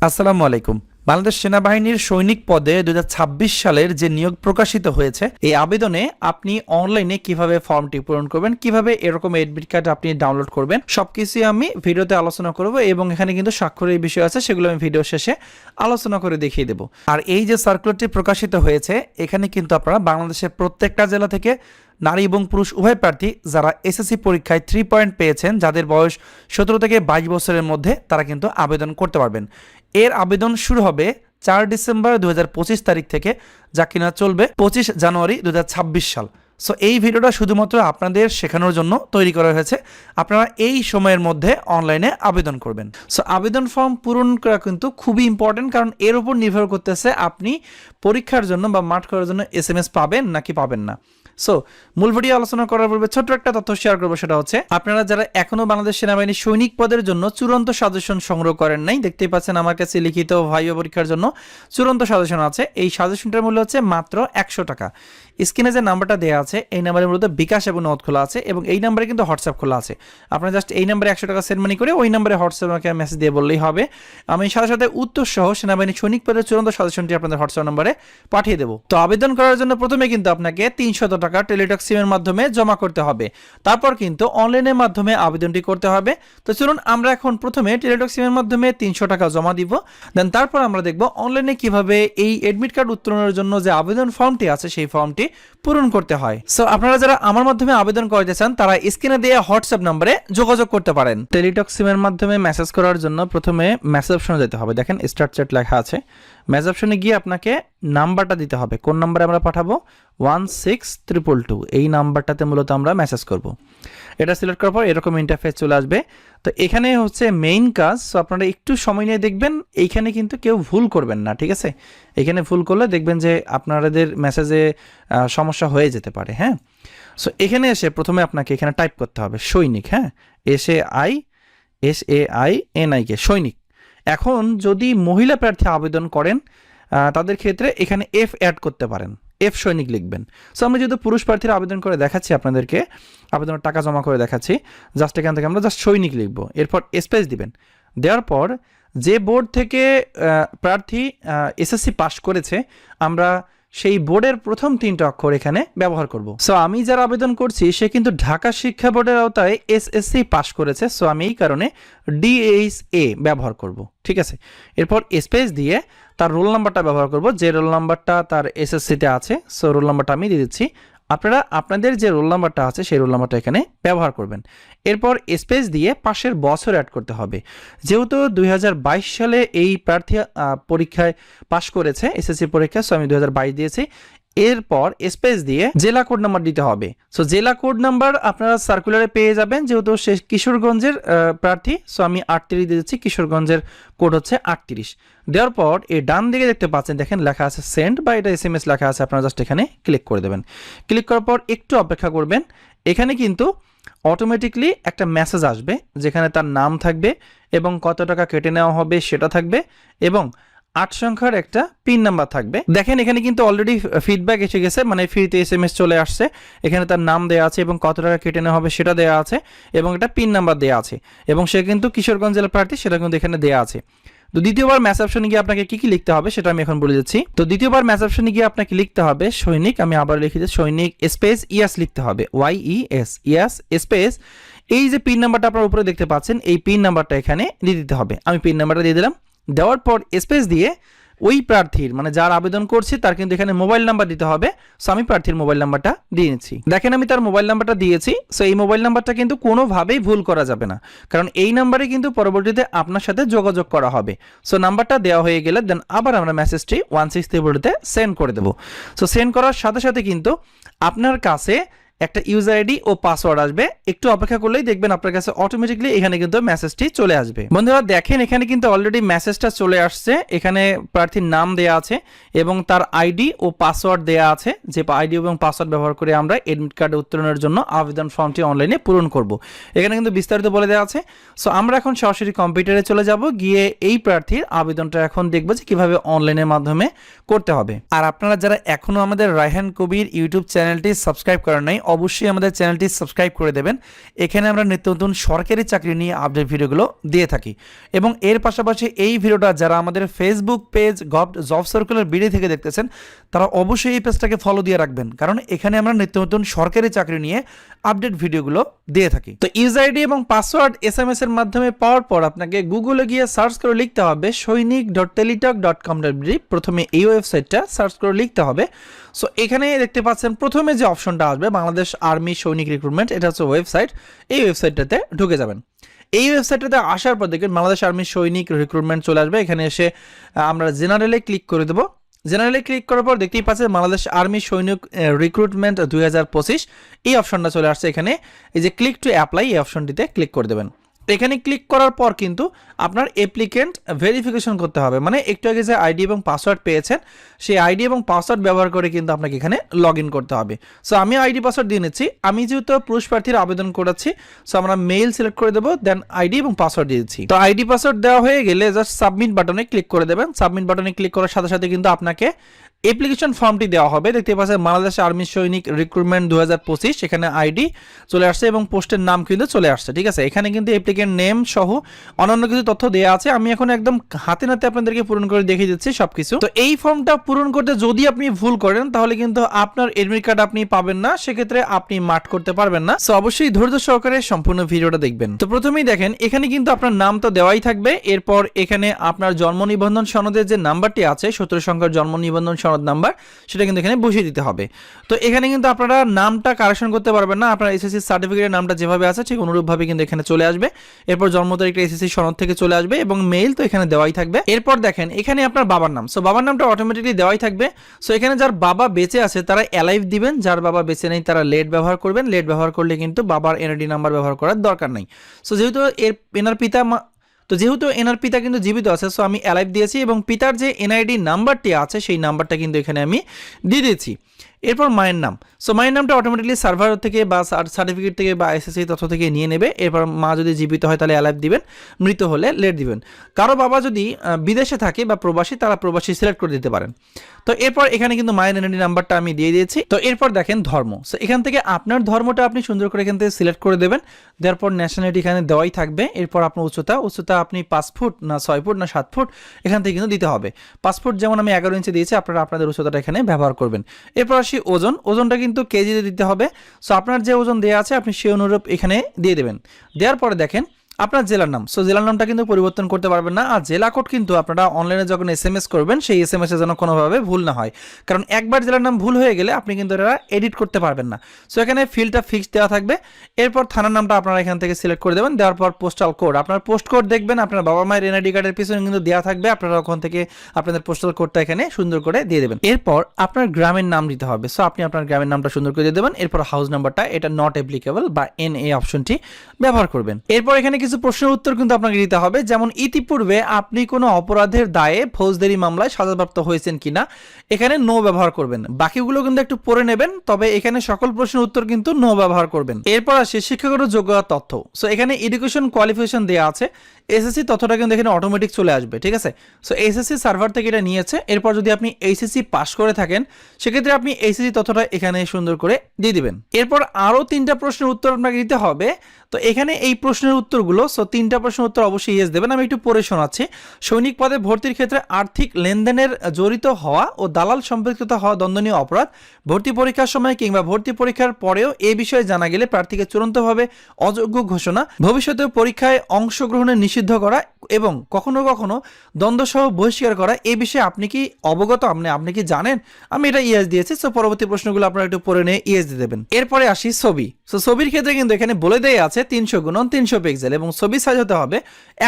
আসসালামু আলাইকুম। বাংলাদেশ সেনাবাহিনীর সৈনিক পদে 2026 সালের যে নিয়োগ প্রকাশিত হয়েছে, এই আবেদনে আপনি অনলাইনে কিভাবে ফর্মটি পূরণ করবেন, কিভাবে এরকম এডমিট কার্ড আপনি ডাউনলোড করবেন, সবকিছুই আমি ভিডিওতে আলোচনা করব এবং এখানে কিন্তু স্বাক্ষরের বিষয় আছে, সেগুলো আমি ভিডিও শেষে আলোচনা করে দেখিয়ে দেব। আর এই যে সার্কুলারটি প্রকাশিত হয়েছে, এখানে কিন্তু আপনারা বাংলাদেশের প্রত্যেকটা জেলা থেকে নারী এবং পুরুষ উভয় প্রার্থী যারা এসএসসি পরীক্ষায় 3 পয়েন্ট পেয়েছেন, যাদের বয়স 17 থেকে 22 বছরের মধ্যে, তারা কিন্তু আবেদন করতে পারবেন। এর আবেদন শুরু হবে 4 ডিসেম্বর 2025 তারিখ থেকে, যা কিনা চলবে 25 জানুয়ারি 2026 সাল। সো এই ভিডিওটা শুধুমাত্র আপনাদের শেখানোর জন্য তৈরি করা হয়েছে। আপনারা এই সময়ের মধ্যে অনলাইনে আবেদন করবেন। সো আবেদন ফর্ম পূরণ করা কিন্তু খুবই ইম্পর্টেন্ট, কারণ এর উপর নির্ভর করতেছে আপনি পরীক্ষার জন্য বা মাঠ করার জন্য SMS পাবেন নাকি পাবেন না। সো মূল ভিডিও আলোচনা করার পূর্বে ছোট্ট একটা তথ্য শেয়ার করবো, সেটা হচ্ছে আপনারা যারা এখনো বাংলাদেশ সেনাবাহিনীর সৈনিক পদের জন্য চূড়ান্ত সাজেশন সংগ্রহ করেন নাই, দেখতেই পাচ্ছেন আমার কাছে লিখিত ভাইবা পরীক্ষার জন্য চূড়ান্ত সাজেশন আছে। এই সাজেশনটার মূল্য হচ্ছে মাত্র 100 টাকা। স্ক্রিনে যে নাম্বারটা দেওয়া আছে, এই নাম্বারের মূলত বিকাশ এবং নগদ খোলা আছে, এবং এই নাম্বারে কিন্তু হোয়াটসঅ্যাপ খোলা আছে। আপনারা জাস্ট এই নাম্বারে 100 টাকা সেন্ড মানি করে ওই নাম্বারে হোয়াটসঅ্যাপে মেসেজ দিয়ে বললেই হবে। আমি সাথে সাথে উত্তর সহ সেনাবাহিনী সৈনিক পদের চূড়ান্ত সাজেশনটি আপনাদের হোয়াটসঅ্যাপ নাম্বারে পাঠিয়ে দেবো। তো আবেদন করার জন্য প্রথমে কিন্তু আপনাকে 300 টাকা টেলিটক সিমের মাধ্যমে জমা করতে হবে। তারপর কিন্তু অনলাইনের মাধ্যমে আবেদনটি করতে হবে। তো চলুন আমরা এখন প্রথমে টেলিটক সিমের মাধ্যমে 300 টাকা জমা দিব, দেন তারপর আমরা দেখব অনলাইনে কিভাবে এই এডমিট কার্ড উত্তোলনের জন্য যে আবেদন ফর্মটি আছে সেই ফর্মটি পূরণ করতে হয়। সো আপনারা যারা আমার মাধ্যমে আবেদন করতে চান, তারা স্ক্রিনে দেওয়া হোয়াটসঅ্যাপ নম্বরে যোগাযোগ করতে পারেন। টেলিটক সিমের মাধ্যমে মেসেজ করার জন্য প্রথমে মেসেজ অপশনে যেতে হবে। দেখেন স্টার্ট চ্যাট লেখা আছে। মেসেজ অপশনে গিয়ে আপনাকে নাম্বারটা দিতে হবে। কোন নাম্বারে আমরা পাঠাবো? 16222, এই নাম্বারটাতে মূলত আমরা মেসেজ করব। এটা সিলেক্ট করার পর এরকম ইন্টারফেস চলে আসবে। তো এখানে হচ্ছে মেইন কাজ, সো আপনারা একটু সময় নিয়ে দেখবেন। এইখানে কিন্তু কেউ ভুল করবেন না, ঠিক আছে? এখানে ভুল করলে দেখবেন যে আপনাদের মেসেজে সমস্যা হয়ে যেতে পারে। হ্যাঁ, সো এখানে এসে প্রথমে আপনাকে এখানে টাইপ করতে হবে সৈনিক। হ্যাঁ, SAINIK, সৈনিক। এখন যদি মহিলা প্রার্থী আবেদন করেন, তাদের ক্ষেত্রে এখানে F অ্যাড করতে পারেন, F সৈনিক লিখবেন। সো আমরা যেহেতু পুরুষ প্রার্থীরা আবেদন করে দেখাচ্ছি, আপনাদেরকে আবেদনের টাকা জমা করে দেখাচ্ছি, জাস্ট এখান থেকে আমরা জাস্ট সৈনিক লিখব। এরপর স্পেস দিবেন। দেওয়ার পর যে বোর্ড থেকে প্রার্থী SSC পাস করেছে, আমরা সেই বোর্ডের প্রথম 3টা অক্ষর এখানে ব্যবহার করব। সো আমি যারা আবেদন করছি, সে কিন্তু ঢাকা শিক্ষা বোর্ডের আওতায় SSC পাস করেছে। সো আমি এই কারণে DHA ব্যবহার করব, ঠিক আছে? এরপর স্পেস দিয়ে তার রোল নাম্বারটা ব্যবহার করব, যে রোল নাম্বারটা তার SSCতে আছে। সো রোল নাম্বারটা আমি দিয়ে দিচ্ছি। আপনারা আপনাদের যে রোল নাম্বারটা আছে সেই রোল নাম্বারটা এখানে ব্যবহার করবেন। এরপর স্পেস দিয়ে পাশের বছর অ্যাড করতে হবে। যেহেতু 2022 সালে এই প্রার্থী পরীক্ষায় পাশ করেছে, SSC পরীক্ষা, সো আমি 2022 দিয়েছি। এরপর স্পেস দিয়ে জেলা কোড নাম্বার দিতে হবে। সো জেলা কোড নাম্বার আপনারা সার্কুলারে পেয়ে যাবেন, যেহেতু সে কিশোরগঞ্জের প্রার্থী। সো আমি 38 দিয়ে দিচ্ছি, কিশোরগঞ্জের কোড হচ্ছে 38। দেওয়ার পর এই ডান দিকে দেখতে পাচ্ছেন, দেখেন লেখা আছে সেন্ড বা এটা SMS লেখা আছে, আপনারা জাস্ট এখানে ক্লিক করে দেবেন। ক্লিক করার পর একটু অপেক্ষা করবেন। এখানে কিন্তু অটোমেটিকলি একটা মেসেজ আসবে, যেখানে তার নাম থাকবে এবং কত টাকা কেটে নেওয়া হবে সেটা থাকবে, এবং 8 সংখ্যার একটা পিন নাম্বার থাকবে। দেখেন এখানে কিন্তু অলরেডি ফিডব্যাক এসে গেছে, মানে ফ্রিতে SMS চলে আসছে। এখানে তার নাম দেওয়া আছে এবং কত টাকা কেটে নেওয়া হবে সেটা দেওয়া আছে, এবং একটা পিন নাম্বার দেওয়া আছে, এবং সে কিন্তু কিশোরগঞ্জ জেলার প্রার্থী, সেটা কিন্তু এখানে দেওয়া আছে। তো দ্বিতীয়বার ম্যাচ অপশনে গিয়ে আপনাকে কি লিখতে হবে সেটা আমি এখন বলে দিচ্ছি। তো দ্বিতীয়বার ম্যাচ অপশনে গিয়ে আপনাকে লিখতে হবে সৈনিক। আমি আবার লিখে দিচ্ছি সৈনিক স্পেস ইয়াস লিখতে হবে, YES, ইয়াস স্পেস এই যে পিন নাম্বারটা আপনার উপরে দেখতে পাচ্ছেন, এই পিন নাম্বারটা এখানে দিয়ে দিতে হবে। আমি পিন নাম্বারটা দিয়ে দিলাম। দেওয়ার পর স্পেস দিয়ে ওই প্রার্থীর, মানে যার আবেদন করছে, তার কিন্তু এখানে মোবাইল নাম্বার দিতে হবে। সো আমি প্রার্থীর মোবাইল নাম্বারটা দিয়ে নিচ্ছি। দেখেন আমি তার মোবাইল নাম্বারটা দিয়েছি। সো এই মোবাইল নাম্বারটা কিন্তু কোনোভাবেই ভুল করা যাবে না, কারণ এই নাম্বারে কিন্তু পরবর্তীতে আপনার সাথে যোগাযোগ করা হবে। সো নাম্বারটা দেওয়া হয়ে গেলে দেন আবার আমরা মেসেজটি 163তে সেন্ড করে দেবো। সো সেন্ড করার সাথে সাথে কিন্তু আপনার কাছে একটা ইউজার আইডি ও পাসওয়ার্ড আসবে। একটু অপেক্ষা করলেই দেখবেন আপনার কাছে অটোমেটিকলি এখানে কিন্তু মেসেজটি চলে আসবে। বন্ধুরা দেখেন এখানে কিন্তু অলরেডি মেসেজটা চলে আসছে। এখানে প্রার্থীর নাম দেয়া আছে এবং তার আইডি ও পাসওয়ার্ড দেয়া আছে, যে আইডি এবং পাসওয়ার্ড ব্যবহার করে আমরা এডমিট কার্ড উত্তোলনের জন্য আবেদন ফর্মটি অনলাইনে পূরণ করব। এখানে কিন্তু বিস্তারিত বলে দেওয়া আছে। সো আমরা এখন সরাসরি কম্পিউটারে চলে যাব, গিয়ে এই প্রার্থীর আবেদনটা এখন দেখব যে কিভাবে অনলাইনের মাধ্যমে করতে হবে। আর আপনারা যারা এখনো আমাদের রায়হান কবির ইউটিউব চ্যানেলটি সাবস্ক্রাইব করেন নাই, অবশ্যই আমাদের চ্যানেলটি সাবস্ক্রাইব করে দেবেন। এখানে আমরা নিত্য নতুন সরকারি চাকরি নিয়ে আপডেট ভিডিওগুলো দিয়ে থাকি। এবং এর পাশাপাশি এই ভিডিওটা যারা আমাদের Facebook page job circular BD থেকে দেখতেছেন তারা অবশ্যই এই পেজটাকে ফলো দিয়ে রাখবেন, কারণ এখানে আমরা নিত্য নতুন সরকারি চাকরি নিয়ে আপডেট ভিডিওগুলো দিয়ে থাকি। তো ইউজার আইডি এবং পাসওয়ার্ড SMS এর মাধ্যমে পাওয়ার পর আপনাকে গুগলে গিয়ে সার্চ করে লিখতে হবে সৈনিক.teletalk.com.bd। প্রথমে এই ওয়েবসাইটটা সার্চ করে লিখতে হবে। সো এখানে দেখতে পাচ্ছেন প্রথমে যে অপশনটা আসবে বাংলাদেশ আর্মি সৈনিক রিক্রুটমেন্ট, এটা হচ্ছে ওয়েবসাইট। এই ওয়েবসাইটটাতে ঢুকে যাবেন। এই ওয়েবসাইটটাতে আসার পর দেখবেন বাংলাদেশ আর্মি সৈনিক রিক্রুটমেন্ট চলে আসবে। এখানে এসে আমরা জেনারেলে ক্লিক করে দেবো। জেনারেলে ক্লিক করার পর দেখতেই পাচ্ছেন বাংলাদেশ আর্মি সৈনিক রিক্রুটমেন্ট 2025 এই অপশনটা চলে আসছে। এখানে এই যে ক্লিক টু অ্যাপ্লাই এই অপশনটিতে ক্লিক করে দেবেন। এখানে ক্লিক করার পর কিন্তু আপনার অ্যাপ্লিকেন্ট ভেরিফিকেশন করতে হবে, মানে একটু আগে যে আইডি এবং পাসওয়ার্ড পেয়েছেন সেই আইডি এবং পাসওয়ার্ড ব্যবহার করে কিন্তু আপনাকে এখানে লগ ইন করতে হবে। সো আমি আইডি পাসওয়ার্ড দিয়ে নিচ্ছি। আমি যেহেতু পুরুষ প্রার্থীর আবেদন করেছি, সো আমরা মেইল সিলেক্ট করে দেবো, দেন আইডি এবং পাসওয়ার্ড দিয়ে দিচ্ছি। তো আইডি পাসওয়ার্ড দেওয়া হয়ে গেলে জাস্ট সাবমিট বাটনে ক্লিক করে দেবেন। সাবমিট বাটনে ক্লিক করার সাথে সাথে কিন্তু আপনাকে অ্যাপ্লিকেশন ফর্মটি দেওয়া হবে। দেখতে পাচ্ছেন বাংলাদেশ আর্মি সৈনিক রিক্রুটমেন্ট 2025, এখানে আইডি চলে আসছে এবং পোস্টের নাম কিন্তু চলে আসছে। ঠিক আছে, এখানে কিন্তু অ্যাপ্লিকেন্ট নেম সহ অন্যান্য কিছু তথ্য দেওয়া আছে। আমি এখন একদম হাতে নাতে আপনাদেরকে পূরণ করে দেখিয়ে দিচ্ছি সবকিছু। তো এই ফর্মটা পূরণ করতে যদি আপনি ভুল করেন তাহলে কিন্তু আপনার এডমিট কার্ড আপনি পাবেন না, সেক্ষেত্রে আপনি মাঠ করতে পারবেন না। সো অবশ্যই ধৈর্য সহকারে সম্পূর্ণ ভিডিওটা দেখবেন। তো প্রথমেই দেখেন এখানে কিন্তু আপনার নাম তো দেওয়াই থাকবে। এরপর এখানে আপনার জন্ম নিবন্ধন সনদের যে নাম্বারটি আছে 17 সংখ্যার জন্ম নিবন্ধন সনদ নাম্বার, সেটা কিন্তু এখানে বসিয়ে দিতে হবে। তো এখানে কিন্তু আপনারা নামটা কারেকশন করতে পারবেন না, আপনার এসএসসি সার্টিফিকেটের নামটা যেভাবে আছে ঠিক অনুরূপভাবে কিন্তু এখানে চলে আসবে। এরপর জন্ম তারিখটা এসএসসি সনদ থেকে চলে আসবে এবং মেইল তো এখানে দেওয়াই থাকবে। এরপর দেখেন এখানে আপনার বাবার নাম, সো বাবার নামটা অটোমেটিকলি দেওয়াই থাকবে। সো এখানে যার বাবা বেঁচে আছে তারা অ্যালাইভ দিবেন, যার বাবা বেঁচে নেই তারা লেট ব্যবহার করবেন। লেট ব্যবহার করলে কিন্তু বাবার এনআইডি নাম্বার ব্যবহার করার দরকার নেই। সো যেহেতু এনার পিতা কিন্তু জীবিত আছে, সো আমি অ্যালাইভ দিয়েছি এবং পিতার যে এনআইডি নাম্বারটি আছে সেই নাম্বারটা কিন্তু এখানে আমি দিয়ে দিয়েছি। এরপর মায়ের নাম, সো মায়ের নামটা অটোমেটিকলি সার্ভার থেকে বা সার্টিফিকেট থেকে বা এসএসসি তথ্য থেকে নিয়ে নেবে। এরপর মা যদি জীবিত হয় তাহলে অ্যালাইভ দিবেন, মৃত হলে লেট দিবেন। কারো বাবা যদি বিদেশে থাকে বা প্রবাসী, তারা প্রবাসী সিলেক্ট করে দিতে পারেন। তো এরপর এখানে কিন্তু মায়ের এনআইডি নাম্বারটা আমি দিয়ে দিয়েছি। তো এরপর দেখেন ধর্ম, সো এখান থেকে আপনার ধর্মটা আপনি সুন্দর করে এখান থেকে সিলেক্ট করে দেবেন। দেওয়ার পর ন্যাশনালিটি এখানে দেওয়াই থাকবে। এরপর আপনার উচ্চতা আপনি 5 ফুট না 6 ফুট না 7 ফুট এখান থেকে কিন্তু দিতে হবে। 5 ফুট যেমন আমি 11 ইঞ্চি দিয়েছি, আপনারা আপনাদের উচ্চতাটা এখানে ব্যবহার করবেন। এরপর আসি ওজনটা কিন্তু কেজিতে দিতে হবে। সো আপনার যে ওজন দেওয়া আছে আপনি সেই অনুরূপ এখানে দিয়ে দেবেন। দেওয়ার পরে দেখেন আপনার জেলার নাম, সো জেলার নামটা কিন্তু পরিবর্তন করতে পারবেন না। আর জেলা কোড কিন্তু আপনারা অনলাইনে যখন SMS করবেন সেই SMS-এ যেন কোনোভাবে ভুল না হয়, কারণ একবার জেলার নাম ভুল হয়ে গেলে আপনি কিন্তু এটা এডিট করতে পারবেন না। সো এখানে ফিল্ডটা ফিক্স দেওয়া থাকবে। এরপর থানার নামটা আপনারা এখান থেকে সিলেক্ট করে দেবেন। দেওয়ার পর পোস্টাল কোড, আপনার পোস্ট কোড দেখবেন আপনার বাবা মায়ের এনআইডি কার্ডের পিছনে কিন্তু দেওয়া থাকবে, আপনারা ওখান থেকে আপনাদের পোস্টাল কোডটা এখানে সুন্দর করে দিয়ে দেবেন। এরপর আপনার গ্রামের নাম দিতে হবে, সো আপনি আপনার গ্রামের নামটা সুন্দর করে দিয়ে দেবেন। এরপর হাউস নাম্বারটা এটা নট অ্যাপ্লিকেবল বা NA অপশনটি ব্যবহার করবেন। এরপর এখানে কিছু প্রশ্নের উত্তর কিন্তু আপনাকে দিতে হবে, যেমন ইতিপূর্বে আপনি কোনো অপরাধের দায়ে ফৌজদারি মামলায় সাজাপ্রাপ্ত হয়েছেন কিনা, এখানে নো ব্যবহার করবেন। বাকিগুলো কিন্তু একটু পড়ে নেবেন, তবে এখানে সকল প্রশ্নের উত্তর কিন্তু নো ব্যবহার করবেন। এরপর আসে শিক্ষাগত যোগ্যতা তথ্য, সো এখানে এডুকেশন কোয়ালিফিকেশন দেওয়া আছে। এসএসসি তথ্যটা কিন্তু এখানে অটোমেটিক চলে আসবে। ঠিক আছে, সো এসএসসি সার্ভার থেকে এটা নিয়েছে। এরপর যদি আপনি এইচএসসি পাস করে থাকেন সেক্ষেত্রে আপনি এইচএসসি তথ্যটা এখানে সুন্দর করে দিয়ে দিবেন। এরপর আরও 3টা প্রশ্নের উত্তর আপনাকে দিতে হবে। তো এখানে এই প্রশ্নের উত্তরগুলো, সো 3টা প্রশ্নের উত্তর অবশ্যই ইয়েস দেবেন। আমি একটু পড়ে শোনাচ্ছি। সৈনিক পদে ভর্তির ক্ষেত্রে আর্থিক লেনদেনের জড়িত হওয়া ও দালাল সম্পর্কিত হওয়া দণ্ডনীয় অপরাধ। ভর্তি পরীক্ষার সময় কিংবা ভর্তি পরীক্ষার পরেও এ বিষয়ে জানা গেলে প্রার্থীকে চূড়ান্তভাবে অযোগ্য ঘোষণা, ভবিষ্যতে পরীক্ষায় অংশগ্রহণে নিষিদ্ধ করা এবং কখনো কখনো দ্বন্দ্বসহ বহিষ্কার করা। এই বিষয়ে আপনি কি অবগত, আপনি কি জানেন? আমি এটা ইয়েস দিয়েছি। সো পরবর্তী প্রশ্নগুলো আপনারা একটু পড়ে নিয়ে ইয়েস দিয়ে দেবেন। এরপরে আসি ছবি। সো ছবির ক্ষেত্রে কিন্তু এখানে বলে দেয়া আছে 300x300 পিক্সেল এবং ছবি সাইজ হতে হবে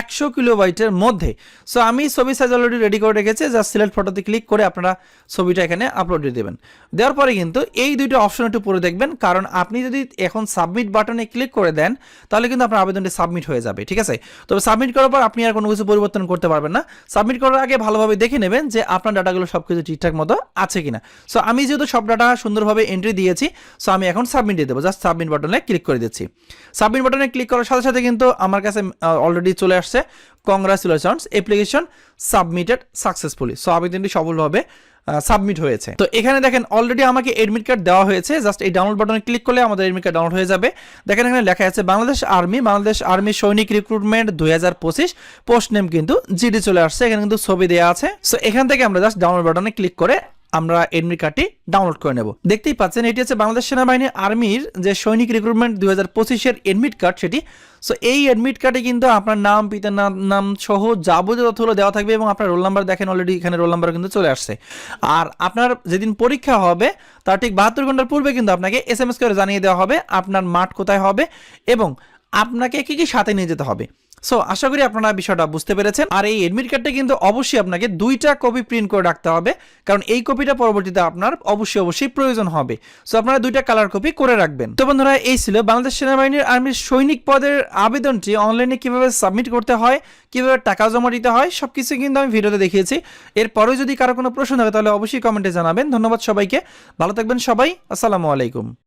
100 কিলোবাইটের মধ্যে। সো আমি ছবি সাইজ অলরেডি রেডি করে রেখেছি, জাস্ট সিলেক্ট ফটোতে ক্লিক করে আপনারা ছবিটা এখানে আপলোড দিয়ে দেবেন। দেওয়ার পরে কিন্তু এই দুইটা অপশন একটু পরে দেখবেন, কারণ আপনি যদি এখন সাবমিট বাটনে ক্লিক করে দেন তাহলে কিন্তু আপনার আবেদনটি সাবমিট হয়ে যাবে। ঠিক আছে, তবে সাবমিট করার পর আপনি আর কোনো কিছু পরিবর্তন করতে পারবেন না। সাবমিট করার আগে ভালোভাবে দেখে নেবেন যে আপনার ডাটাগুলো সবকিছু ঠিকঠাক মতো আছে কিনা। সো আমি যেহেতু সব ডাটা সুন্দরভাবে এন্ট্রি দিয়েছি, সো আমি এখন সাবমিট দিয়ে দেবো। জাস্ট সাবমিট বাটনে ক্লিক করে দিচ্ছি। সাবমিট বাটনে ক্লিক করার সাথে সাথে কিন্তু আমার কাছে অলরেডি চলে আসছে congratulations application submitted successfully. So আবেদনটি সফলভাবে সাবমিট হয়েছে। তো এখানে দেখেন অলরেডি আমাকে এডমিট কার্ড দেওয়া হয়েছে, জাস্ট এই ডাউনলোড বাটনে ক্লিক করলে আমাদের এডমিট কার্ড ডাউনলোড হয়ে যাবে। দেখেন এখানে লেখা আছে বাংলাদেশ আর্মি সৈনিক রিক্রুটমেন্ট 2025, পোস্ট নেম কিন্তু জিডি চলে আসছে, এখানে কিন্তু ছবি দেওয়া আছে। সো এখান থেকে আমরা জাস্ট ডাউনলোড বাটনে ক্লিক করে আমরা এডমিট কার্ডটি ডাউনলোড করে নেব। দেখতেই পাচ্ছেন এটি হচ্ছে বাংলাদেশ সেনাবাহিনী আর্মির যে সৈনিক রিক্রুটমেন্ট 2025-এর এডমিট কার্ড সেটি। সো এই এডমিট কার্ডে কিন্তু আপনার নাম, পিতার নাম সহ যাবতীয় তথ্যগুলো দেওয়া থাকবে এবং আপনার রোল নাম্বার দেখেন অলরেডি এখানে রোল নাম্বার কিন্তু চলে আসছে। আর আপনার যেদিন পরীক্ষা হবে তার ঠিক 72 ঘন্টার পূর্বে কিন্তু আপনাকে SMS করে জানিয়ে দেওয়া হবে আপনার মাঠ কোথায় হবে এবং আপনাকে কি কি সাথে নিয়ে যেতে হবে। সো আশা করি আপনারা বিষয়টা বুঝতে পেরেছেন। আর এই এডমিট কার্ডটা কিন্তু অবশ্যই আপনাকে 2টা কপি প্রিন্ট করে রাখতে হবে, কারণ এই কপিটা পরবর্তীতে আপনার অবশ্যই প্রয়োজন হবে। সো আপনারা 2টা কালার কপি করে রাখবেন। তো বন্ধুরা, এই ছিল বাংলাদেশ সেনাবাহিনীর আর্মির সৈনিক পদের আবেদনটি অনলাইনে কিভাবে সাবমিট করতে হয়, কিভাবে টাকা জমা দিতে হয়, সবকিছু কিন্তু আমি ভিডিওতে দেখিয়েছি। এরপরেও যদি কারো কোনো প্রশ্ন থাকে তাহলে অবশ্যই কমেন্টে জানাবেন। ধন্যবাদ সবাইকে, ভালো থাকবেন সবাই, আসসালামু আলাইকুম।